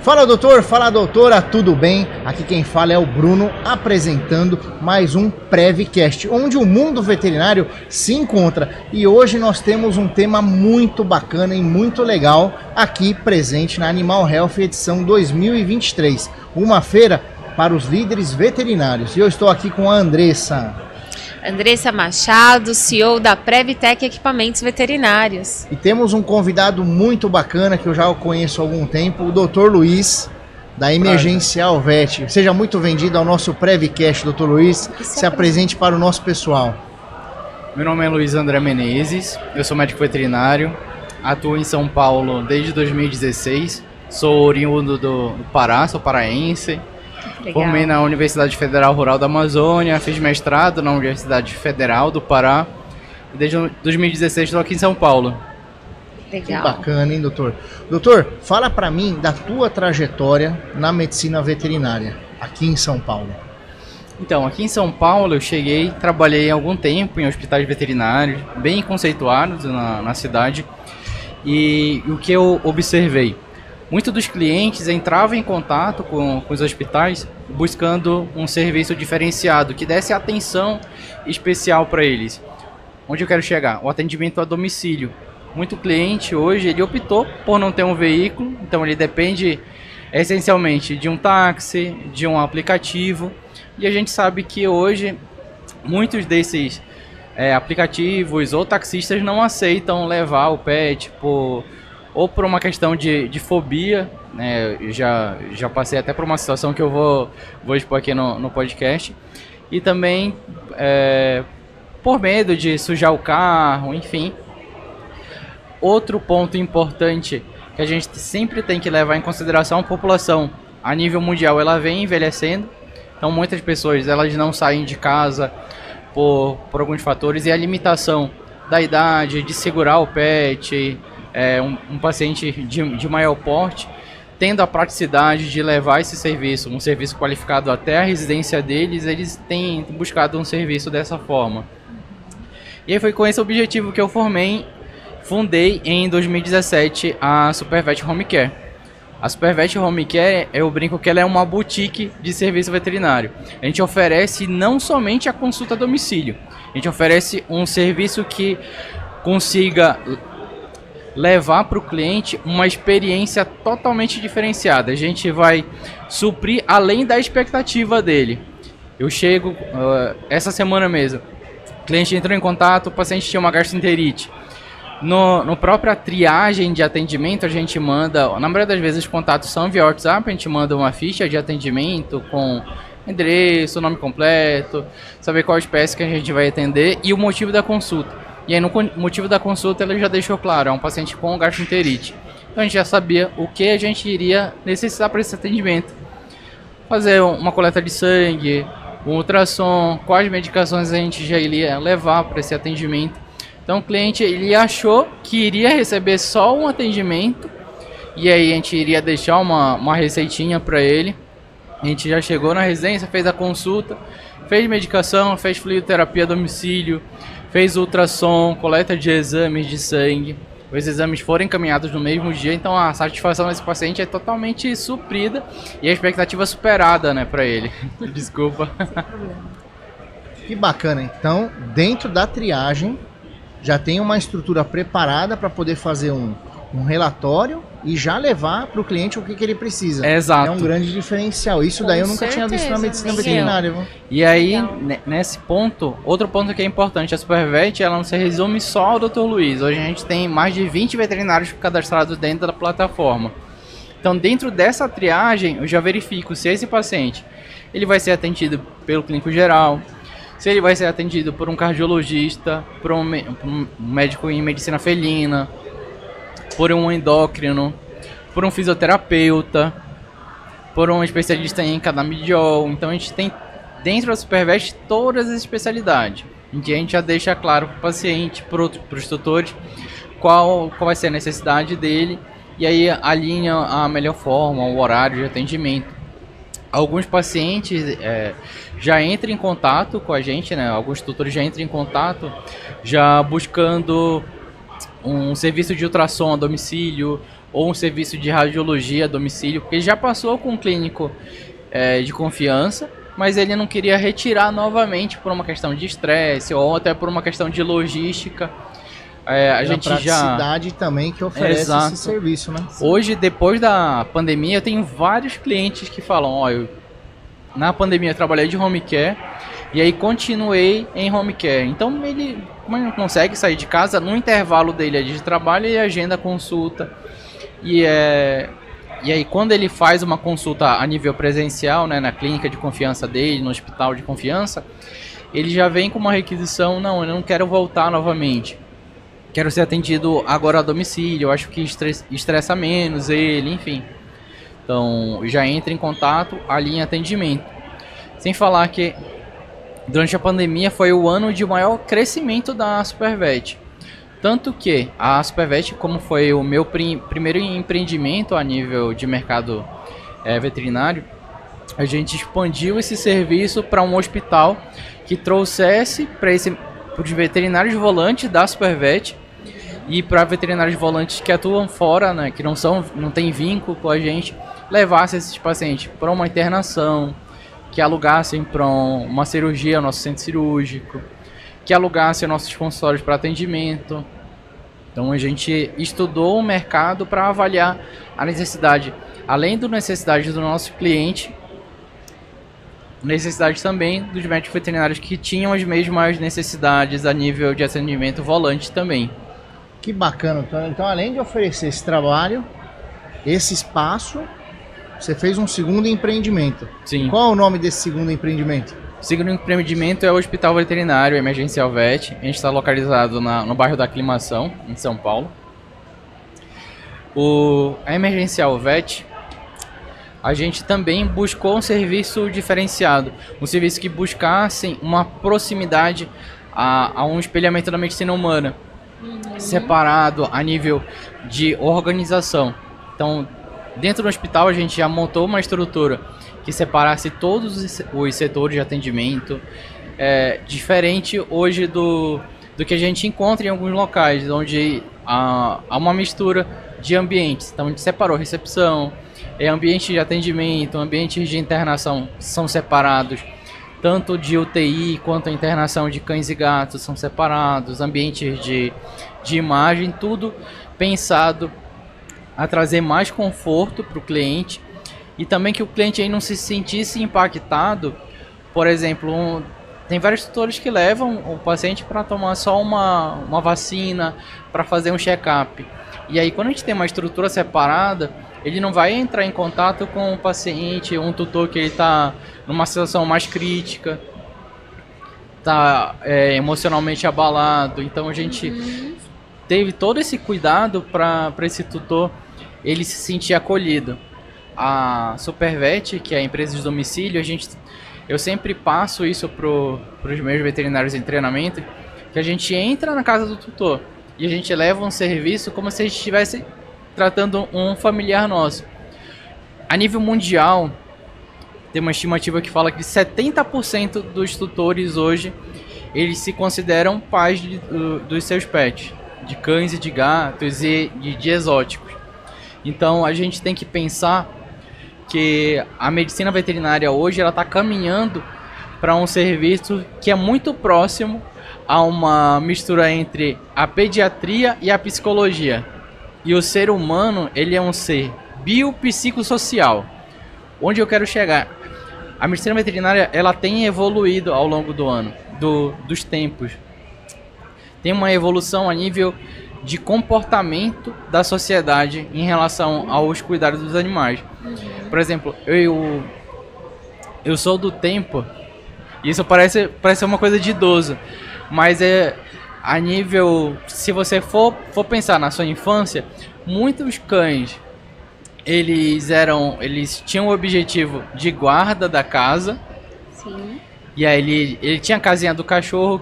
Fala doutor, fala doutora, tudo bem? Aqui quem fala é o Bruno, apresentando mais um Prevcast, onde o mundo veterinário se encontra. E hoje nós temos um tema muito bacana e muito legal aqui presente na Animal Health edição 2023, uma feira para os líderes veterinários. E eu estou aqui com a Andressa Machado, CEO da Prevtec Equipamentos Veterinários. E temos um convidado muito bacana que eu já conheço há algum tempo, o Dr. Luiz, da Emergencial Vet. Seja muito vendido ao nosso Prevcast, Dr. Luiz. Se apresente para o nosso pessoal. Meu nome é Luiz André Menezes, eu sou médico veterinário, atuo em São Paulo desde 2016, sou oriundo do Pará, sou paraense. Legal. Formei na Universidade Federal Rural da Amazônia, fiz mestrado na Universidade Federal do Pará e desde 2016 estou aqui em São Paulo. Legal. Que bacana, hein, doutor? Doutor, fala pra mim da tua trajetória na medicina veterinária aqui em São Paulo. Então, aqui em São Paulo eu trabalhei há algum tempo em hospitais veterinários, bem conceituados na cidade, e o que eu observei? Muitos dos clientes entravam em contato com os hospitais buscando um serviço diferenciado, que desse atenção especial para eles. Onde eu quero chegar? O atendimento a domicílio. Muito cliente hoje ele optou por não ter um veículo, então ele depende essencialmente de um táxi, de um aplicativo. E a gente sabe que hoje muitos desses aplicativos ou taxistas não aceitam levar o pet ou por uma questão de fobia, né? Já passei até por uma situação que eu vou expor aqui no podcast, e também por medo de sujar o carro, enfim. Outro ponto importante que a gente sempre tem que levar em consideração: a população a nível mundial ela vem envelhecendo, então muitas pessoas elas não saem de casa por alguns fatores, e a limitação da idade, de segurar o pet, um paciente de maior porte, tendo a praticidade de levar esse serviço, um serviço qualificado até a residência deles, eles têm buscado um serviço dessa forma. E aí foi com esse objetivo que eu fundei em 2017 a Supervet Home Care. A Supervet Home Care, eu brinco que ela é uma boutique de serviço veterinário. A gente oferece não somente a consulta a domicílio, a gente oferece um serviço que consiga levar para o cliente uma experiência totalmente diferenciada. A gente vai suprir além da expectativa dele. Eu chego, essa semana mesmo, o cliente entrou em contato, o paciente tinha uma gastroenterite. No própria triagem de atendimento, a gente manda, na maioria das vezes os contatos são via WhatsApp, a gente manda uma ficha de atendimento com endereço, nome completo, saber qual espécie que a gente vai atender e o motivo da consulta. E aí no motivo da consulta ele já deixou claro, é um paciente com gastroenterite. Então a gente já sabia o que a gente iria necessitar para esse atendimento. Fazer uma coleta de sangue, um ultrassom, quais medicações a gente já iria levar para esse atendimento. Então o cliente ele achou que iria receber só um atendimento, e aí a gente iria deixar uma receitinha para ele. A gente já chegou na residência, fez a consulta, fez medicação, fez fluidoterapia a domicílio, fez ultrassom, coleta de exames de sangue. Os exames foram encaminhados no mesmo dia, então a satisfação desse paciente é totalmente suprida e a expectativa superada, né, para ele. Desculpa. Que bacana. Então, dentro da triagem, já tem uma estrutura preparada para poder fazer um relatório e já levar para o cliente o que ele precisa. Exato. É um grande diferencial. Isso daí eu nunca tinha visto na medicina veterinária. Viu? E aí, nesse ponto, outro ponto que é importante, a Supervet, ela não se resume só ao Dr. Luiz. Hoje a gente tem mais de 20 veterinários cadastrados dentro da plataforma. Então, dentro dessa triagem, eu já verifico se esse paciente ele vai ser atendido pelo clínico geral, se ele vai ser atendido por um cardiologista, por um médico em medicina felina, por um endócrino, por um fisioterapeuta, por um especialista em cannabidiol. Então a gente tem dentro da Supervet todas as especialidades. A gente já deixa claro para o paciente, para os tutores, qual vai ser a necessidade dele, e aí alinha a melhor forma, o horário de atendimento. Alguns pacientes já entram em contato com a gente, né? Alguns tutores já entram em contato já buscando um serviço de ultrassom a domicílio, ou um serviço de radiologia a domicílio, porque ele já passou com um clínico de confiança, mas ele não queria retirar novamente por uma questão de estresse ou até por uma questão de logística. A gente praticidade também que oferece Exato. esse serviço, né? Hoje, depois da pandemia, eu tenho vários clientes que falam, na pandemia eu trabalhei de home care e aí continuei em home care. Então como ele não consegue sair de casa, no intervalo dele de trabalho ele agenda consulta. E aí quando ele faz uma consulta a nível presencial, né, na clínica de confiança dele, no hospital de confiança, ele já vem com uma requisição, não, eu não quero voltar novamente. Quero ser atendido agora a domicílio, eu acho que estressa menos ele, enfim. Então, já entra em contato ali em atendimento. Sem falar que durante a pandemia foi o ano de maior crescimento da Supervet. Tanto que a Supervet, como foi o meu primeiro empreendimento a nível de mercado veterinário, a gente expandiu esse serviço para um hospital que trouxesse para os veterinários volantes da Supervet e para veterinários volantes que atuam fora, né, que não tem vínculo com a gente, levasse esses pacientes para uma internação, que alugassem para uma cirurgia no nosso centro cirúrgico, que alugassem nossos consultórios para atendimento. Então a gente estudou o mercado para avaliar a necessidade, além da necessidade do nosso cliente, necessidade também dos médicos veterinários que tinham as mesmas necessidades a nível de atendimento volante também. Que bacana. Então, além de oferecer esse trabalho, esse espaço, você fez um segundo empreendimento. Sim. Qual é o nome desse segundo empreendimento? O segundo empreendimento é o Hospital Veterinário Emergencial Vet. A gente está localizado no bairro da Aclimação, em São Paulo. A Emergencial Vet, a gente também buscou um serviço diferenciado. Um serviço que buscasse uma proximidade a um espelhamento da medicina humana. Separado a nível de organização. Então, dentro do hospital a gente já montou uma estrutura que separasse todos os setores de atendimento, diferente hoje do que a gente encontra em alguns locais, onde há uma mistura de ambientes. Então a gente separou recepção, ambiente de atendimento, ambientes de internação são separados. Tanto de UTI quanto a internação de cães e gatos são separados, ambientes de imagem, tudo pensado a trazer mais conforto para o cliente e também que o cliente aí não se sentisse impactado. Por exemplo, tem vários tutores que levam o paciente para tomar só uma vacina, para fazer um check-up. E aí quando a gente tem uma estrutura separada, ele não vai entrar em contato com o paciente, um tutor que ele está numa situação mais crítica, está emocionalmente abalado. Então a gente teve todo esse cuidado para esse tutor ele se sentir acolhido. A Supervet, que é a empresa de domicílio, eu sempre passo isso para os meus veterinários em treinamento, que a gente entra na casa do tutor e a gente leva um serviço como se a gente estivesse tratando um familiar nosso. A nível mundial, tem uma estimativa que fala que 70% dos tutores hoje, eles se consideram pais dos seus pets, de cães e de gatos e de exóticos. Então a gente tem que pensar que a medicina veterinária hoje ela está caminhando para um serviço que é muito próximo a uma mistura entre a pediatria e a psicologia. E o ser humano, ele é um ser biopsicossocial. Onde eu quero chegar? A medicina veterinária, ela tem evoluído ao longo dos tempos. Tem uma evolução a nível de comportamento da sociedade em relação aos cuidados dos animais. Por exemplo, eu sou do tempo, isso parece uma coisa de idoso, mas a nível, se você for pensar na sua infância, muitos cães, eles tinham o objetivo de guarda da casa. Sim. E aí ele tinha a casinha do cachorro,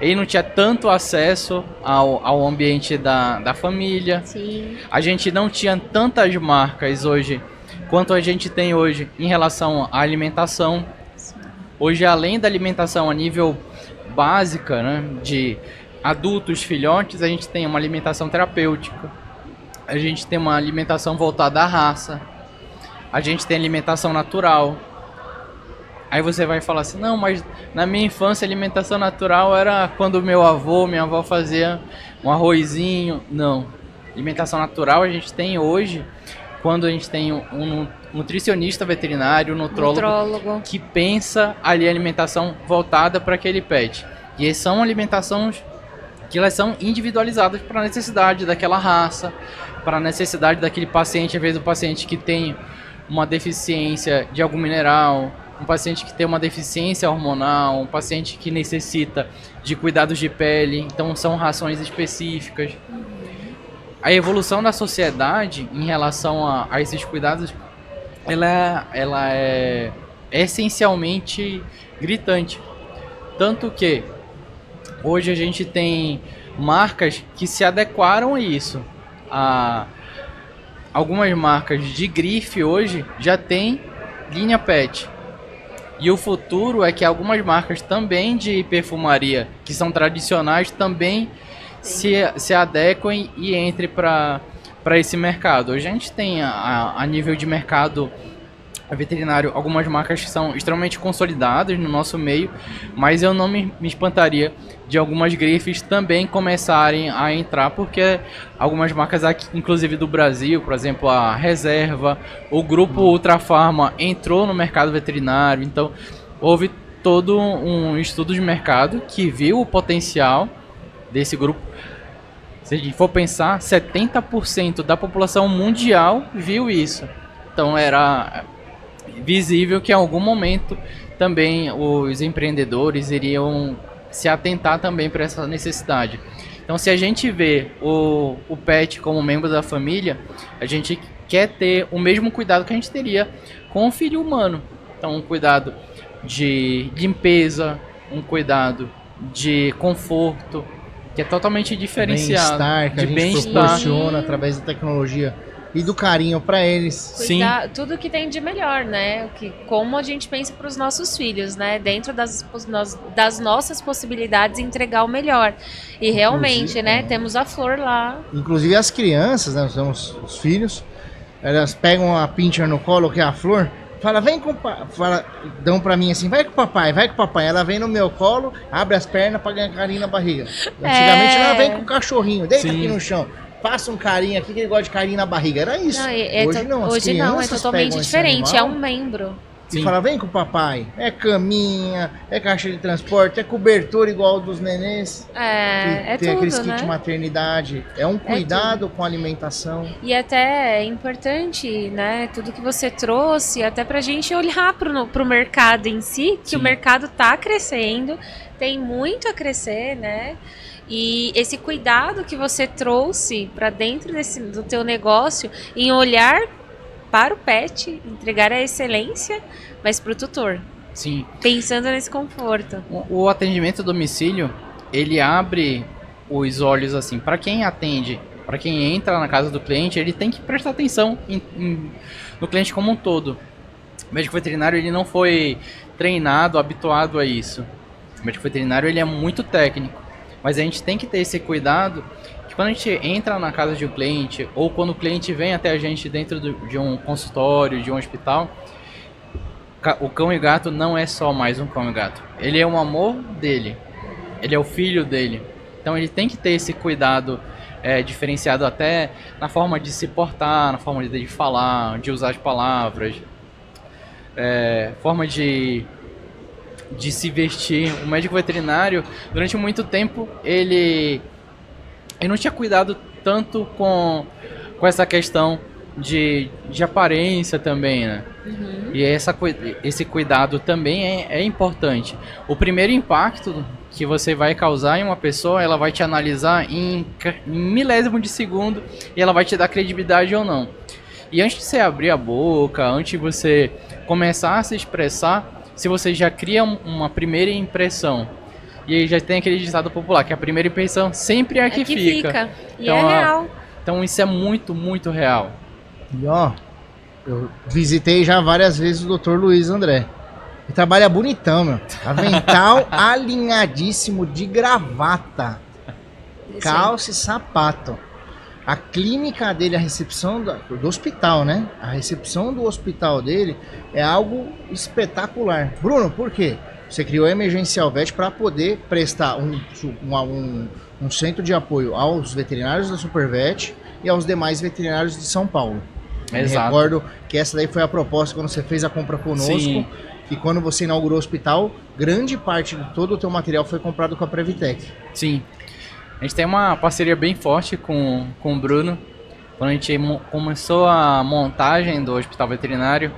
ele não tinha tanto acesso ao ambiente da família. Sim. A gente não tinha tantas marcas hoje quanto a gente tem hoje em relação à alimentação. Sim. Hoje, além da alimentação a nível básica, né, de adultos, filhotes, a gente tem uma alimentação terapêutica. a gente tem uma alimentação voltada à raça, a gente tem alimentação natural. Aí você vai falar assim, não, mas na minha infância a alimentação natural era quando meu avô, minha avó fazia um arrozinho. Não, alimentação natural a gente tem hoje quando a gente tem um nutricionista veterinário, um nutrólogo que pensa ali a alimentação voltada para aquele pet. E são alimentações que elas são individualizadas para a necessidade daquela raça, para a necessidade daquele paciente, às vezes o paciente que tem uma deficiência de algum mineral, um paciente que tem uma deficiência hormonal, um paciente que necessita de cuidados de pele, então são rações específicas. A evolução da sociedade em relação a esses cuidados, ela é essencialmente gritante. Tanto que hoje a gente tem marcas que se adequaram a isso. Algumas marcas de grife hoje já tem linha pet. E o futuro é que algumas marcas também de perfumaria, que são tradicionais, também se adequem e entrem para esse mercado. Hoje a gente tem a nível de mercado veterinário algumas marcas que são extremamente consolidadas no nosso meio, mas eu não me espantaria de algumas grifes também começarem a entrar, porque algumas marcas aqui, inclusive do Brasil, por exemplo, a Reserva, o grupo Ultra Farma entrou no mercado veterinário, então houve todo um estudo de mercado que viu o potencial desse grupo. Se a gente for pensar, 70% da população mundial viu isso, então era visível que em algum momento também os empreendedores iriam se atentar também para essa necessidade. Então, se a gente vê o pet como membro da família, a gente quer ter o mesmo cuidado que a gente teria com o filho humano. Então, um cuidado de limpeza, um cuidado de conforto, que é totalmente diferenciado. Bem-estar, que a gente proporciona através da tecnologia e do carinho para eles. Cuidar, sim. Tudo que tem de melhor, né? Como a gente pensa para os nossos filhos, né? Dentro das nossas possibilidades, entregar o melhor. E realmente, né? Temos a Flor lá. Inclusive as crianças, né? Nós temos os filhos, elas pegam a pincher no colo, que é a Flor, fala, vem com o papai, dão pra mim assim, vai com o papai, vai com o papai. Ela vem no meu colo, abre as pernas pra ganhar carinho na barriga. Antigamente ela vem com o cachorrinho, deita aqui no chão. Passa um carinho aqui que ele gosta de carinho na barriga. Era isso. Não, hoje não, é totalmente diferente. É um membro. E fala, vem com o papai. É caminha, é caixa de transporte, é cobertor igual dos nenês. Tem tudo, aqueles kit né? maternidade. É um cuidado com a alimentação. E até é importante, né? Tudo que você trouxe, até pra gente olhar pro mercado em si, que o mercado tá crescendo, tem muito a crescer, né? E esse cuidado que você trouxe para dentro do teu negócio, em olhar para o pet, entregar a excelência, mas para o tutor. Sim. Pensando nesse conforto. O atendimento a domicílio, ele abre os olhos assim, para quem atende, para quem entra na casa do cliente, ele tem que prestar atenção no cliente como um todo. O médico veterinário, ele não foi treinado, habituado a isso. O médico veterinário, ele é muito técnico. Mas a gente tem que ter esse cuidado que quando a gente entra na casa de um cliente ou quando o cliente vem até a gente dentro de um consultório, de um hospital, o cão e gato não é só mais um cão e gato. Ele é um amor dele, ele é o filho dele. Então ele tem que ter esse cuidado diferenciado até na forma de se portar, na forma de falar, de usar as palavras, forma de se vestir. O médico veterinário, durante muito tempo, ele não tinha cuidado tanto com essa questão de aparência também, né? Uhum. E esse cuidado também é importante. O primeiro impacto que você vai causar em uma pessoa, ela vai te analisar em milésimo de segundo e ela vai te dar credibilidade ou não. E antes de você abrir a boca, antes de você começar a se expressar, se você já cria uma primeira impressão, e aí já tem aquele ditado popular, que a primeira impressão sempre é a que fica. E então, é real. Então isso é muito, muito real. E eu visitei já várias vezes o Dr. Luiz André. Ele trabalha bonitão, meu. Avental alinhadíssimo de gravata. Calça e sapato. A clínica dele, a recepção do hospital, né? A recepção do hospital dele é algo espetacular. Bruno, por quê? Você criou a Emergencial Vet para poder prestar um centro de apoio aos veterinários da Supervet e aos demais veterinários de São Paulo. Eu me recordo que essa daí foi a proposta quando você fez a compra conosco. Sim. E quando você inaugurou o hospital, grande parte de todo o teu material foi comprado com a Previtec. Sim. A gente tem uma parceria bem forte com o Bruno. Quando a gente começou a montagem do hospital veterinário,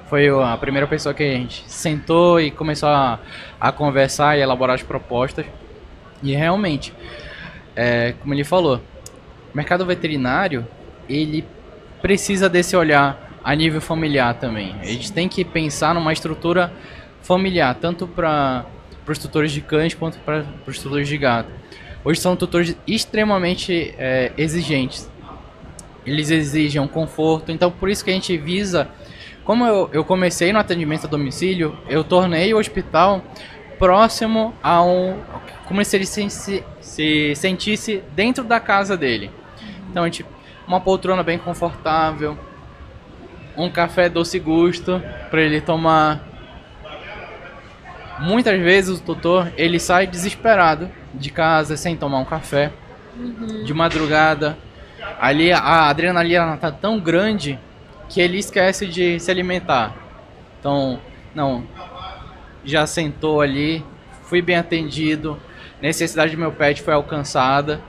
foi a primeira pessoa que a gente sentou e começou a conversar e elaborar as propostas. E realmente, como ele falou, o mercado veterinário, ele precisa desse olhar a nível familiar também. A gente tem que pensar numa estrutura familiar, tanto para os tutores de cães quanto para os tutores de gato. Hoje são tutores extremamente exigentes. Eles exigem um conforto, então por isso que a gente visa... Como eu comecei no atendimento a domicílio, eu tornei o hospital próximo como se ele se sentisse dentro da casa dele. Então, a gente, uma poltrona bem confortável, um café doce gusto para ele tomar. Muitas vezes o tutor ele sai desesperado de casa sem tomar um café, de madrugada. Ali a adrenalina está tão grande que ele esquece de se alimentar. Então, não, já sentou ali, fui bem atendido, necessidade do meu pet foi alcançada,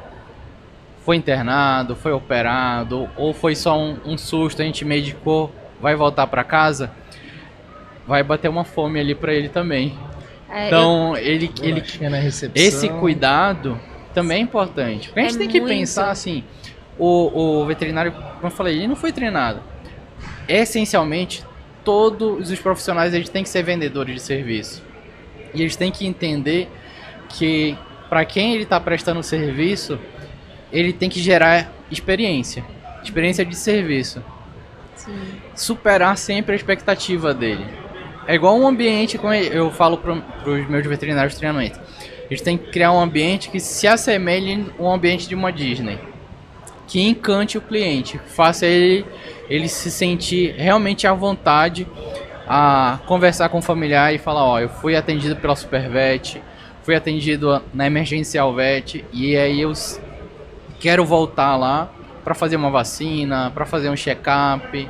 foi internado, foi operado, ou foi só um susto, a gente medicou, vai voltar para casa, vai bater uma fome ali para ele também. Então, esse cuidado também é importante. Porque a gente tem que pensar assim, o veterinário, como eu falei, ele não foi treinado. Essencialmente, todos os profissionais eles têm que ser vendedores de serviço. E eles têm que entender que para quem ele está prestando serviço, ele tem que gerar experiência de serviço. Sim. Superar sempre a expectativa dele. É igual um ambiente, como eu falo para os meus veterinários de treinamento. A gente tem que criar um ambiente que se assemelhe ao ambiente de uma Disney. Que encante o cliente, faça ele se sentir realmente à vontade a conversar com o familiar e falar, ó, eu fui atendido pela Supervet, fui atendido na Emergencial Vet e aí eu quero voltar lá para fazer uma vacina, para fazer um check-up,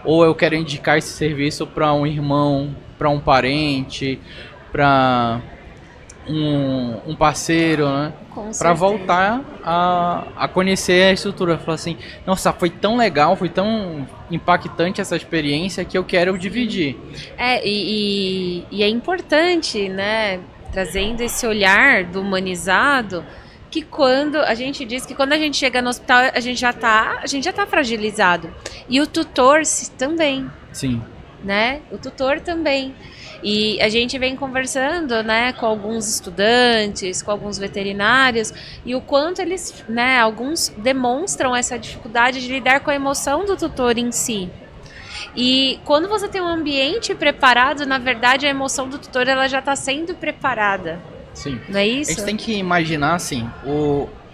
ou eu quero indicar esse serviço para um irmão, para um parente, para um parceiro, né? Para voltar a conhecer a estrutura. Falar assim, nossa, foi tão legal, foi tão impactante essa experiência que eu quero dividir. E é importante, né, trazendo esse olhar do humanizado, que quando a gente diz que quando a gente chega no hospital, a gente já tá fragilizado. E o tutor também. Sim. Né? O tutor também. E a gente vem conversando, né, com alguns estudantes, com alguns veterinários, e o quanto eles, né, alguns demonstram essa dificuldade de lidar com a emoção do tutor em si. E quando você tem um ambiente preparado, na verdade a emoção do tutor ela já está sendo preparada. Sim. Não é isso? A gente tem que imaginar assim,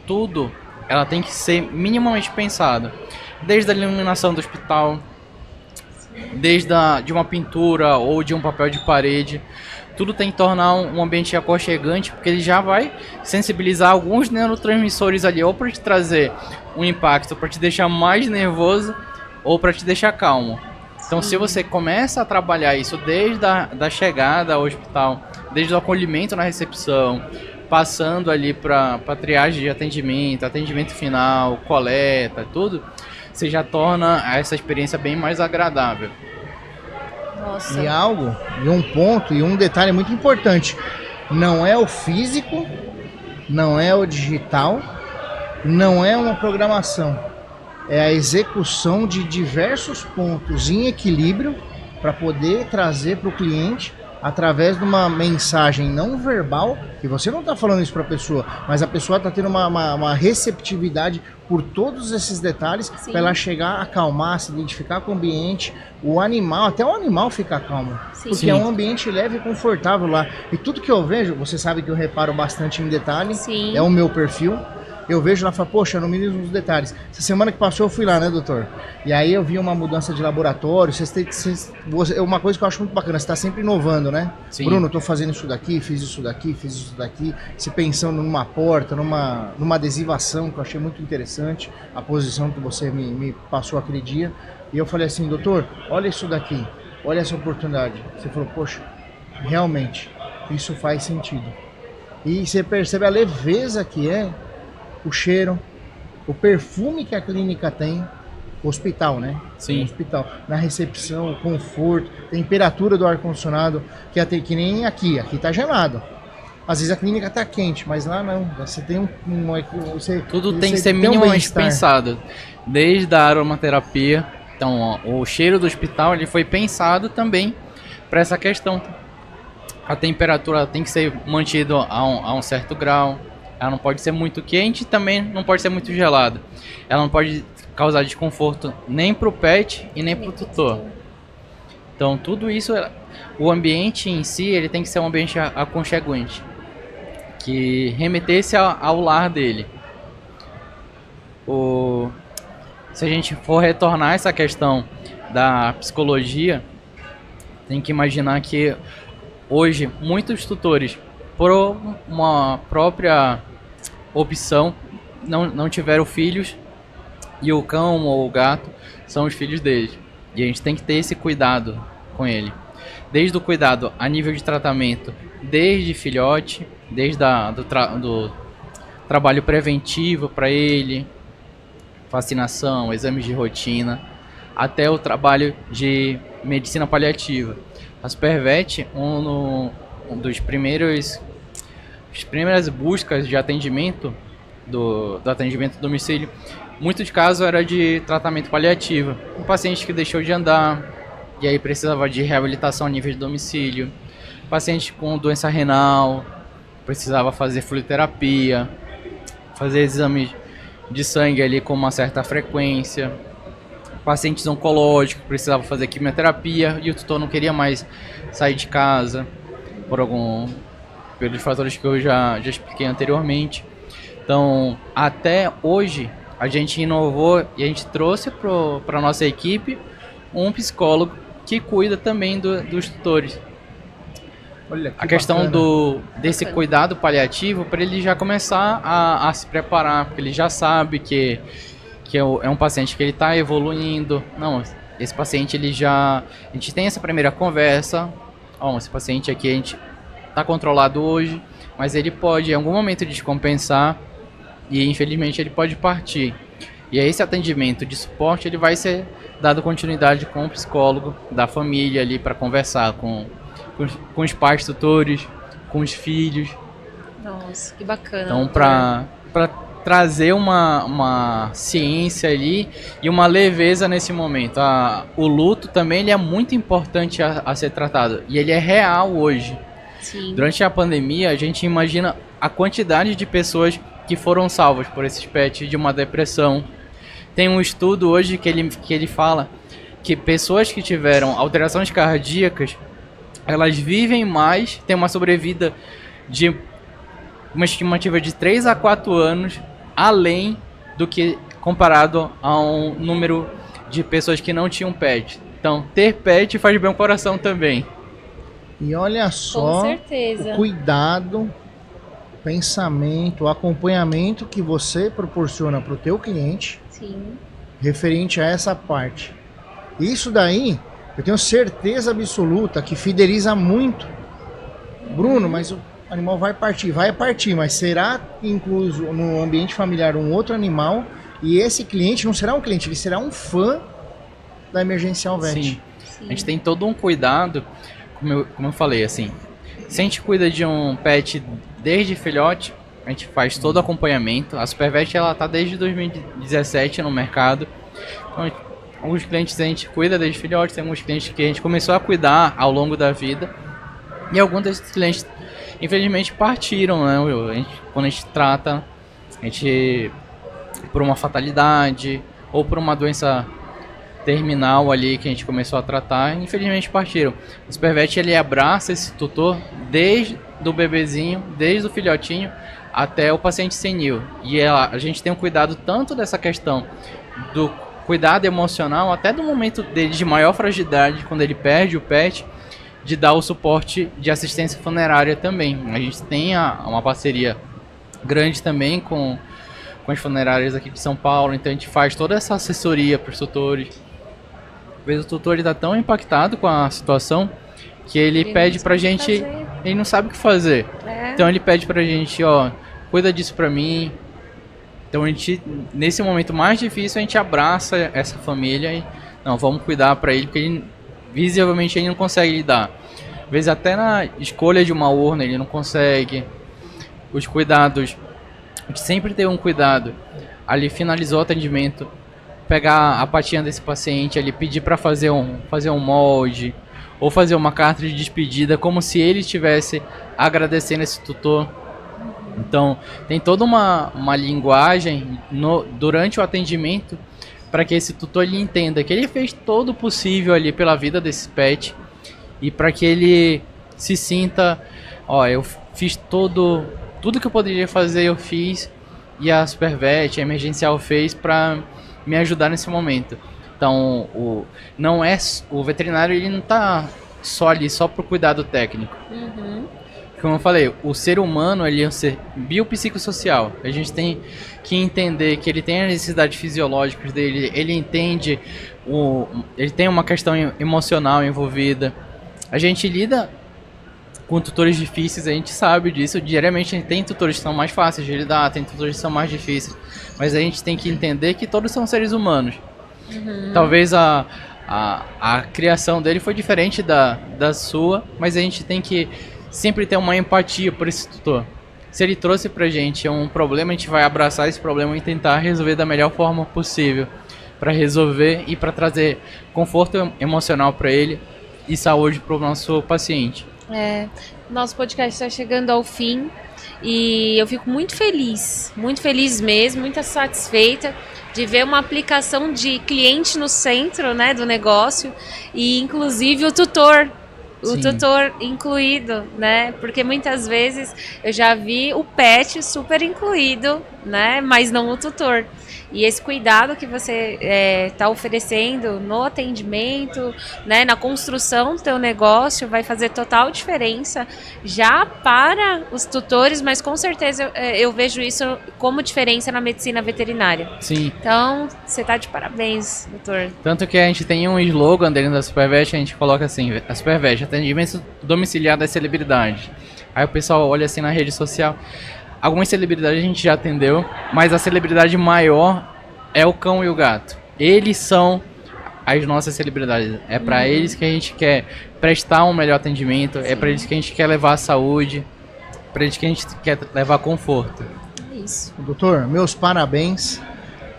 tudo ela tem que ser minimamente pensado. Desde a iluminação do hospital, desde de uma pintura ou de um papel de parede, tudo tem que tornar um ambiente aconchegante, porque ele já vai sensibilizar alguns neurotransmissores ali, ou para te trazer um impacto, para te deixar mais nervoso, ou para te deixar calmo. Então, se você começa a trabalhar isso desde a chegada ao hospital, desde o acolhimento na recepção, passando ali para triagem de atendimento final, coleta, tudo, você já torna essa experiência bem mais agradável. Nossa. E um ponto e um detalhe muito importante, não é o físico, não é o digital, não é uma programação, é a execução de diversos pontos em equilíbrio para poder trazer para o cliente através de uma mensagem não verbal, que você não está falando isso para a pessoa, mas a pessoa está tendo uma receptividade por todos esses detalhes para ela chegar, acalmar, se identificar com o ambiente, o animal, até o animal fica calmo. Sim. Porque é um ambiente leve e confortável lá. E tudo que eu vejo, você sabe que eu reparo bastante em detalhe, é o meu perfil. eu vejo lá e falo, poxa, no mínimo dos detalhes. Essa semana que passou eu fui lá, né, doutor? E aí eu vi uma mudança de laboratório. Uma coisa que eu acho muito bacana, você tá sempre inovando, né? Sim. Bruno, eu tô fazendo isso daqui, fiz isso daqui, fiz isso daqui. Se pensando numa porta, numa adesivação, que eu achei muito interessante, a posição que você me passou aquele dia. E eu falei assim, doutor, olha isso daqui, olha essa oportunidade. Você falou, poxa, realmente, isso faz sentido. E você percebe a leveza que é o cheiro, o perfume que a clínica tem, o hospital, né? Sim. O hospital, na recepção, o conforto, temperatura do ar-condicionado, que nem aqui tá gelado. Às vezes a clínica tá quente, mas lá não. Você tem Tudo tem que ser tem minimamente bem-estar. pensado. Desde a aromaterapia. Então, ó, o cheiro do hospital ele foi pensado também para essa questão. A temperatura tem que ser mantida a um certo grau. Ela não pode ser muito quente e também não pode ser muito gelada. Ela não pode causar desconforto nem para o pet e nem para o tutor. Então, tudo isso, o ambiente em si, ele tem que ser um ambiente aconchegante, que remetesse ao lar dele. Se a gente for retornar essa questão da psicologia, tem que imaginar que hoje muitos tutores, por uma própria opção, não tiveram filhos, e o cão ou o gato são os filhos deles. E a gente tem que ter esse cuidado com ele. Desde o cuidado a nível de tratamento, desde filhote, desde do trabalho preventivo para ele, vacinação, exames de rotina, até o trabalho de medicina paliativa. A Supervet, um dos primeiras buscas de atendimento do atendimento do domicílio, muitos casos era de tratamento paliativo. Um paciente que deixou de andar e aí precisava de reabilitação a nível de domicílio. Paciente com doença renal, precisava fazer fluidoterapia, fazer exames de sangue ali com uma certa frequência. Pacientes oncológicos precisavam fazer quimioterapia e o tutor não queria mais sair de casa pelos fatores que eu já expliquei anteriormente. Então, até hoje, a gente inovou e a gente trouxe para a nossa equipe um psicólogo que cuida também dos tutores. Olha que A questão bacana. desse cuidado paliativo, para ele já começar a se preparar, porque ele já sabe que é um paciente que ele está evoluindo. Não, esse paciente a gente tem essa primeira conversa, esse paciente aqui a gente está controlado hoje, mas ele pode em algum momento descompensar e infelizmente ele pode partir. E aí esse atendimento de suporte ele vai ser dado continuidade com o psicólogo da família ali para conversar com os pais tutores, com os filhos. Nossa, que bacana. Então, para trazer uma ciência ali e uma leveza nesse momento. O luto também ele é muito importante a ser tratado e ele é real hoje. Sim. Durante a pandemia, a gente imagina a quantidade de pessoas que foram salvas por esses pets de uma depressão. Tem um estudo hoje que ele fala que pessoas que tiveram alterações cardíacas, elas vivem mais, têm uma sobrevida de uma estimativa de 3 a 4 anos, além do que comparado a um número de pessoas que não tinham pet. Então, ter pet faz bem ao coração também. E olha só Com certeza. o cuidado, o pensamento, o acompanhamento que você proporciona para o teu cliente Sim. referente a essa parte. Isso daí, eu tenho certeza absoluta que fideliza muito. Bruno, mas o animal vai partir, mas será incluso no ambiente familiar um outro animal e esse cliente não será um cliente, ele será um fã da Emergencial Vet. Sim. Sim. A gente tem todo um cuidado, como eu falei, assim, se a gente cuida de um pet desde filhote, a gente faz todo o acompanhamento. A Supervet ela tá desde 2017 no mercado. Então, alguns clientes a gente cuida desde filhote, tem alguns clientes que a gente começou a cuidar ao longo da vida. E alguns desses clientes, infelizmente, partiram, né? Quando a gente trata, por uma fatalidade ou por uma doença terminal ali que a gente começou a tratar, infelizmente partiram. O Supervet ele abraça esse tutor desde do bebezinho, desde o filhotinho até o paciente senil. E a gente tem um cuidado tanto dessa questão do cuidado emocional, até do momento dele de maior fragilidade, quando ele perde o pet, de dar o suporte de assistência funerária também. A gente tem uma parceria grande também com as funerárias aqui de São Paulo, então a gente faz toda essa assessoria para os tutores. Às vezes o tutor está tão impactado com a situação que ele pede pra gente, ele não sabe o que fazer. Então ele pede pra gente, ó, cuida disso pra mim. Então a gente, nesse momento mais difícil, a gente abraça essa família e, não, vamos cuidar pra ele, porque ele, visivelmente ele não consegue lidar. Às vezes até na escolha de uma urna ele não consegue. Os cuidados, a gente sempre tem um cuidado. Ali finalizou o atendimento, pegar a patinha desse paciente, ali pedir para fazer um molde, ou fazer uma carta de despedida, como se ele estivesse agradecendo esse tutor. Então, tem toda uma linguagem durante o atendimento para que esse tutor ele entenda que ele fez todo o possível ali pela vida desse pet e para que ele se sinta, ó, eu fiz tudo que eu poderia fazer, eu fiz, e a Supervet, a Emergencial fez para me ajudar nesse momento. Então, o veterinário ele não está só ali, só para o cuidado técnico. Como eu falei, o ser humano ele é um ser biopsicossocial. A gente tem que entender que ele tem as necessidades fisiológicas dele, ele entende, ele tem uma questão emocional envolvida. A gente lida com tutores difíceis, a gente sabe disso. Diariamente a gente tem tutores que são mais fáceis de lidar, tem tutores que são mais difíceis. Mas a gente tem que entender que todos são seres humanos. Talvez a criação dele foi diferente da sua, mas a gente tem que sempre ter uma empatia por esse tutor. Se ele trouxe pra gente um problema, a gente vai abraçar esse problema e tentar resolver da melhor forma possível, para resolver e para trazer conforto emocional para ele e saúde para o nosso paciente. Nosso podcast está chegando ao fim e eu fico muito feliz mesmo, muito satisfeita de ver uma aplicação de cliente no centro, né, do negócio, e inclusive o tutor incluído, né? Porque muitas vezes eu já vi o pet super incluído, né? Mas não o tutor. E esse cuidado que você está oferecendo no atendimento, né, na construção do teu negócio, vai fazer total diferença já para os tutores, mas com certeza eu vejo isso como diferença na medicina veterinária. Sim. Então, você está de parabéns, doutor. Tanto que a gente tem um slogan dentro da Supervet, a gente coloca assim, a Supervet, atendimento domiciliar das celebridades. Aí o pessoal olha assim na rede social. Algumas celebridades a gente já atendeu, mas a celebridade maior é o cão e o gato. Eles são as nossas celebridades. É para eles que a gente quer prestar um melhor atendimento, é para eles que a gente quer levar a saúde, para eles que a gente quer levar conforto. Isso. Doutor, meus parabéns.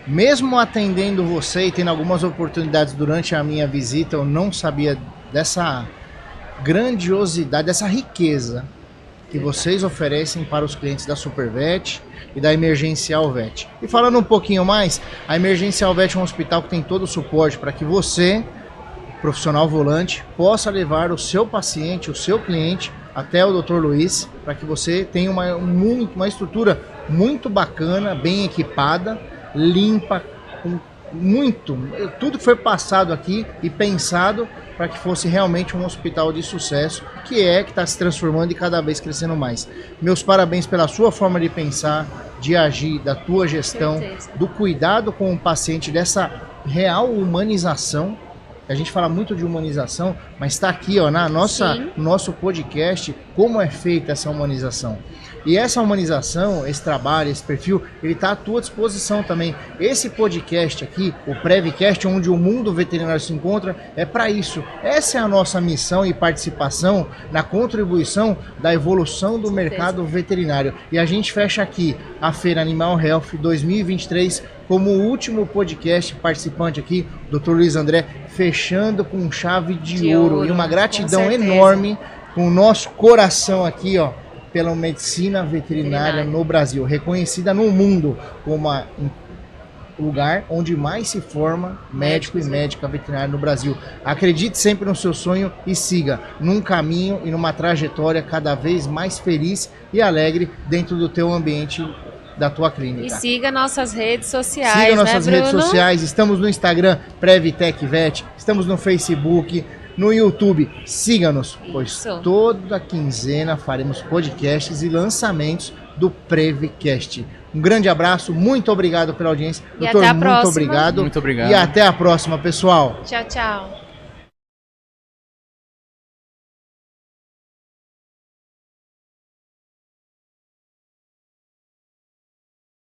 Mesmo atendendo você e tendo algumas oportunidades durante a minha visita, eu não sabia dessa grandiosidade, dessa riqueza que vocês oferecem para os clientes da Supervet e da Emergencial Vet. E falando um pouquinho mais, a Emergencial Vet é um hospital que tem todo o suporte para que você, profissional volante, possa levar o seu paciente, o seu cliente, até o Dr. Luiz, para que você tenha uma estrutura muito bacana, bem equipada, limpa, com tudo que foi passado aqui e pensado para que fosse realmente um hospital de sucesso, que está se transformando e cada vez crescendo mais. Meus parabéns pela sua forma de pensar, de agir, da tua gestão, do cuidado com o paciente, dessa real humanização. A gente fala muito de humanização, mas está aqui, ó, no nosso podcast, como é feita essa humanização. E essa humanização, esse trabalho, esse perfil, ele está à tua disposição também. Esse podcast aqui, o Prevcast, onde o mundo veterinário se encontra, é para isso. Essa é a nossa missão e participação na contribuição da evolução do mercado veterinário. E a gente fecha aqui a Feira Animal Health 2023 como o último podcast participante aqui, Dr. Luiz André, fechando com chave de ouro. E uma gratidão enorme com o nosso coração aqui, ó, pela medicina veterinária no Brasil, reconhecida no mundo como lugar onde mais se forma médico e médica veterinária no Brasil. Acredite sempre no seu sonho e siga num caminho e numa trajetória cada vez mais feliz e alegre dentro do teu ambiente da tua clínica. E siga nossas redes sociais, Siga nossas né, redes Bruno? sociais, estamos no Instagram, Previtec Vet, estamos no Facebook, no YouTube. Siga-nos, pois Isso. toda quinzena faremos podcasts e lançamentos do Previcast. Um grande abraço, muito obrigado pela audiência. E até a muito próxima. obrigado. Muito obrigado. E até a próxima, pessoal. Tchau, tchau.